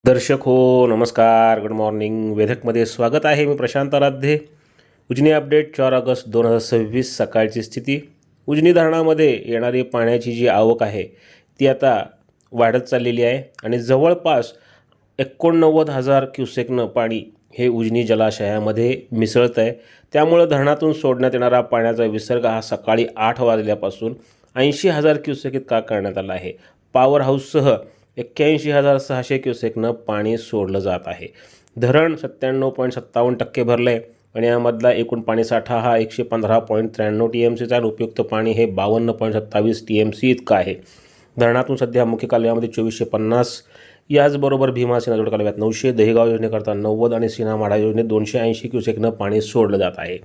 दर्शक हो नमस्कार, गुड मॉर्निंग. वेधकमध्ये स्वागत आहे. मी प्रशांत आराध्य. उजनी अपडेट 4 ऑगस्ट 2026 सकाळची स्थिती. उजनी धरणामध्ये येणारी पाण्याची जी आवक आहे ती आता वाढत चाललेली आहे आणि जवळपास 89,000 क्युसेकनं पाणी हे उजनी जलाशयामध्ये मिसळत आहे. त्यामुळं धरणातून सोडण्यात येणारा पाण्याचा विसर्ग हा सकाळी 8 वाजल्यापासून 80,000 क्युसेक इतका करण्यात आला आहे. पॉवर हाऊससह 81,600 क्युसेकनं पाणी सोडलं जात आहे. धरण 97.57% भरलं आहे आणि यामधला एकूण पाणीसाठा हा 115.93 TMCचा आणि उपयुक्त पाणी हे 52.27 TMC इतकं आहे. धरणातून सध्या मुख्य कालव्यामध्ये 2450, याचबरोबर भीमा सिंहगड कालव्यात 900, दहिगाव योजनेकरता 90 आणि सीना-माढा योजनेत 280 क्युसेकनं पाणी सोडलं जात आहे.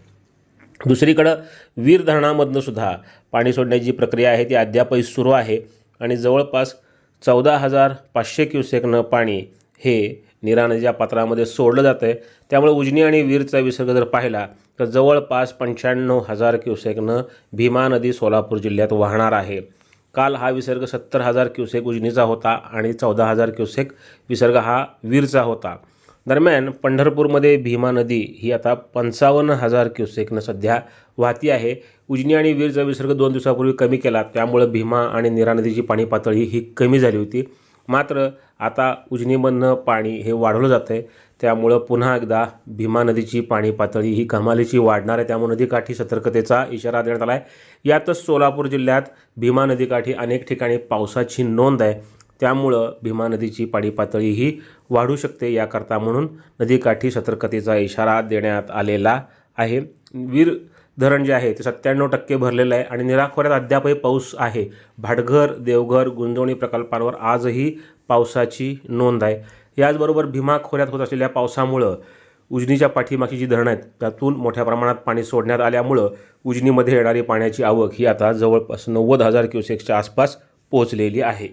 दुसरीकडं वीर धरणामधनं सुद्धा पाणी सोडण्याची प्रक्रिया आहे ती अद्यापही सुरू आहे आणि जवळपास 14,500 क्युसेकनं पाणी हे नीरा नदीच्या पात्रामध्ये सोडलं जातं आहे. त्यामुळे उजनी आणि वीरचा विसर्ग जर पाहिला तर जवळपास 95,000 क्युसेकनं भीमा नदी सोलापूर जिल्ह्यात वाहणार आहे. काल हा विसर्ग 70,000 क्युसेक उजनीचा होता आणि 14,000 क्युसेक विसर्ग हा वीरचा होता. दरम्यान पंढरपूरमध्ये भीमा नदी ही आता 55,000 क्युसेकनं सध्या वाहती आहे. उजनी आणि वीरचा विसर्ग 2 दिवसापूर्वी कमी केला, त्यामुळं भीमा आणि नीरा नदीची पाणी पातळी ही कमी झाली होती. मात्र आता उजनीमधनं पाणी हे वाढवलं जातं आहे, त्यामुळं पुन्हा एकदा भीमा नदीची पाणी पातळी ही कमालीची वाढणार आहे. त्यामुळे नदीकाठी सतर्कतेचा इशारा देण्यात आला आहे. यातच सोलापूर जिल्ह्यात भीमा नदीकाठी अनेक ठिकाणी पावसाची नोंद आहे. त्यामुळं भीमा नदीची पाणी पातळी ही वाढू शकते. याकरता म्हणून नदीकाठी सतर्कतेचा इशारा देण्यात आलेला आहे. वीर धरण जे आहे ते 97% भरलेलं आहे आणि नीरा खोऱ्यात अद्यापही पाऊस आहे. भाटघर, देवघर, गुंजवणी प्रकल्पांवर आजही पावसाची नोंद आहे. याचबरोबर भीमा खोऱ्यात होत असलेल्या पावसामुळं उजनीच्या पाठीमागची जी धरणं आहेत त्यातून मोठ्या प्रमाणात पाणी सोडण्यात आल्यामुळं उजनीमध्ये येणारी पाण्याची आवक ही आता जवळपास 90,000 क्युसेक्सच्या आसपास पोहोचलेली आहे.